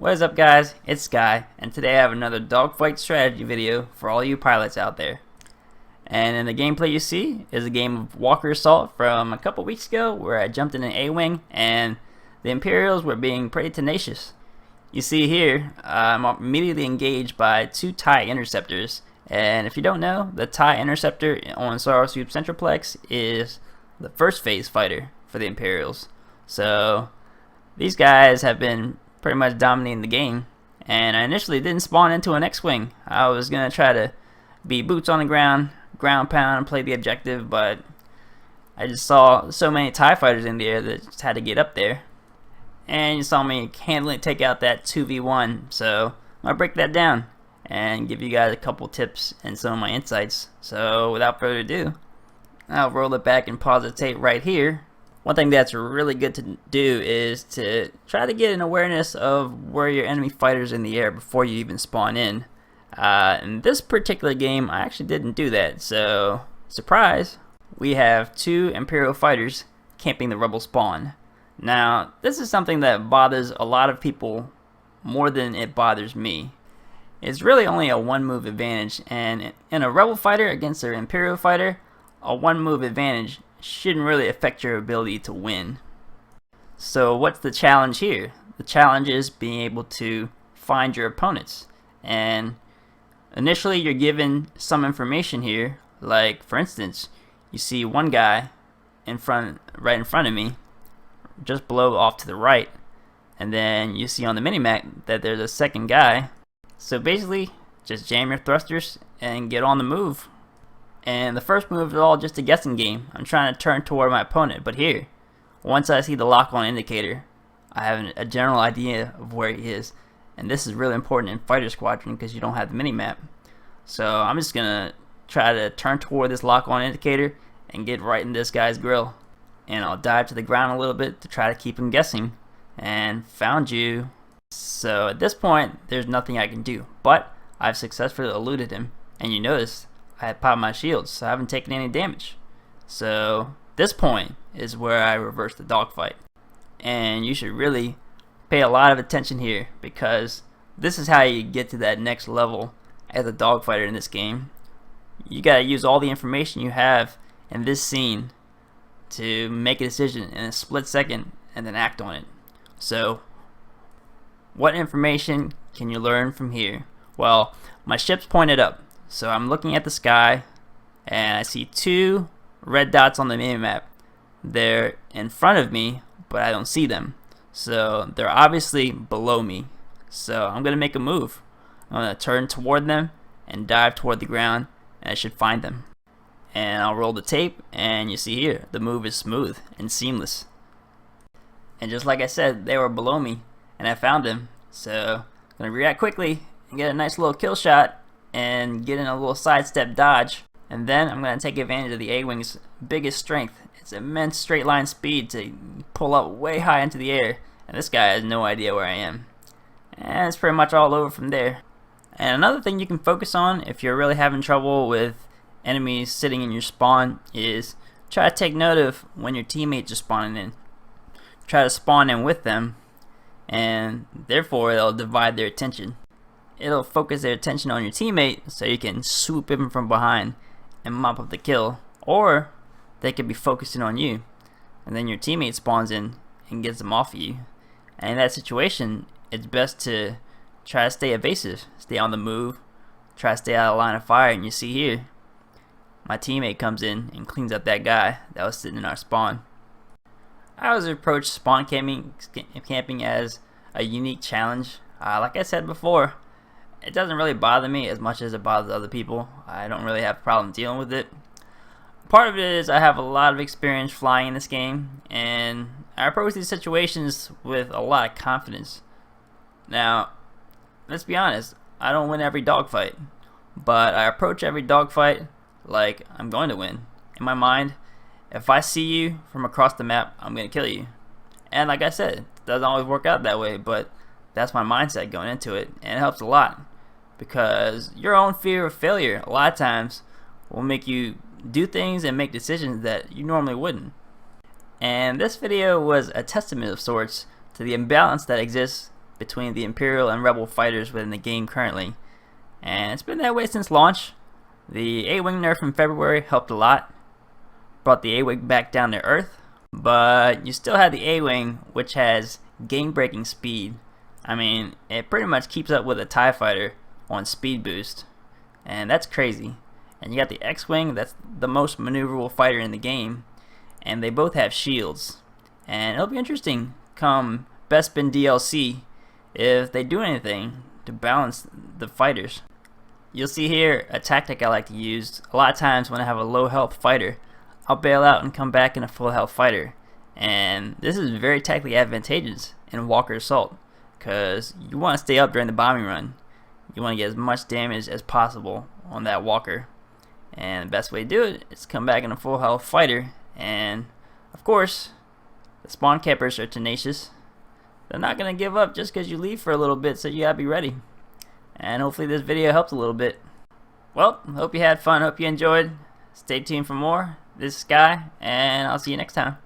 What is up, guys? It's Sky, and today I have another dogfight strategy video for all you pilots out there. And in the gameplay you see is a game of Walker Assault from a couple weeks ago where I jumped in an A-Wing and the Imperials were being pretty tenacious. You see here, I'm immediately engaged by two TIE interceptors, and if you don't know, the TIE interceptor on Star Wars Centralplex is the first phase fighter for the Imperials. So these guys have been pretty much dominating the game, and I initially didn't spawn into an X-Wing. I was gonna try to be boots on the ground, ground pound, and play the objective, but I just saw so many TIE fighters in the air that just had to get up there. And you saw me handily take out that 2v1, so I'm gonna break that down and give you guys a couple tips and some of my insights. So without further ado, I'll roll it back and pause the tape right here. One thing that's really good to do is to try to get an awareness of where your enemy fighters in the air before you even spawn in. In this particular game, I actually didn't do that, so surprise, we have two Imperial fighters camping the Rebel spawn. Now, this is something that bothers a lot of people more than it bothers me. It's really only a one-move advantage, and in a Rebel fighter against an Imperial fighter, a one-move advantage shouldn't really affect your ability to win. So what's the challenge here? The challenge is being able to find your opponents. And initially you're given some information here, like for instance, you see one guy right in front of me, just below off to the right, and then you see on the minimap that there's a second guy. So basically, just jam your thrusters and get on the move. And the first move is all just a guessing game. I'm trying to turn toward my opponent, but here, once I see the lock-on indicator, I have a general idea of where he is. And this is really important in Fighter Squadron because you don't have the minimap. So I'm just gonna try to turn toward this lock-on indicator and get right in this guy's grill. And I'll dive to the ground a little bit to try to keep him guessing. And found you. So at this point, there's nothing I can do, but I've successfully eluded him. And you notice I had popped my shields, so I haven't taken any damage. So this point is where I reverse the dogfight. And you should really pay a lot of attention here, because this is how you get to that next level as a dogfighter in this game. You gotta use all the information you have in this scene to make a decision in a split second and then act on it. So what information can you learn from here? Well, my ship's pointed up, so I'm looking at the sky and I see two red dots on the minimap. They're in front of me, but I don't see them, so they're obviously below me. So I'm gonna make a move. I'm gonna turn toward them and dive toward the ground, and I should find them. And I'll roll the tape, and you see here the move is smooth and seamless. And just like I said, they were below me and I found them, so I'm gonna react quickly and get a nice little kill shot and get in a little sidestep dodge. And then I'm gonna take advantage of the A-Wing's biggest strength, its immense straight line speed, to pull up way high into the air, and this guy has no idea where I am. And it's pretty much all over from there. And another thing you can focus on if you're really having trouble with enemies sitting in your spawn is try to take note of when your teammates are spawning in. Try to spawn in with them, and therefore it'll divide their attention. It'll focus their attention on your teammate so you can swoop in from behind and mop up the kill, or they could be focusing on you, and then your teammate spawns in and gets them off of you. And in that situation, it's best to try to stay evasive, stay on the move, try to stay out of line of fire. And you see here, my teammate comes in and cleans up that guy that was sitting in our spawn. I always approach spawn camping as a unique challenge. Like I said before, it doesn't really bother me as much as it bothers other people. I don't really have a problem dealing with it. Part of it is I have a lot of experience flying in this game, and I approach these situations with a lot of confidence. Now, let's be honest, I don't win every dogfight, but I approach every dogfight like I'm going to win. In my mind, if I see you from across the map, I'm going to kill you. And like I said, it doesn't always work out that way, but that's my mindset going into it, and it helps a lot. Because your own fear of failure a lot of times will make you do things and make decisions that you normally wouldn't. And this video was a testament of sorts to the imbalance that exists between the Imperial and Rebel fighters within the game currently, and it's been that way since launch. The A-Wing nerf in February helped a lot, brought the A-Wing back down to Earth, but you still have the A-Wing, which has game-breaking speed. I mean, it pretty much keeps up with a TIE fighter on speed boost, and that's crazy. And you got the X-Wing, that's the most maneuverable fighter in the game, and they both have shields. And it'll be interesting come Bespin DLC if they do anything to balance the fighters. You'll see here a tactic I like to use. A lot of times when I have a low health fighter, I'll bail out and come back in a full health fighter. And this is very tactically advantageous in Walker Assault, because you want to stay up during the bombing run. You want to get as much damage as possible on that Walker. And the best way to do it is come back in a full health fighter. And of course, the spawn campers are tenacious. They're not going to give up just because you leave for a little bit, so you gotta be ready. And hopefully this video helped a little bit. Well, hope you had fun, hope you enjoyed. Stay tuned for more. This is Sky, and I'll see you next time.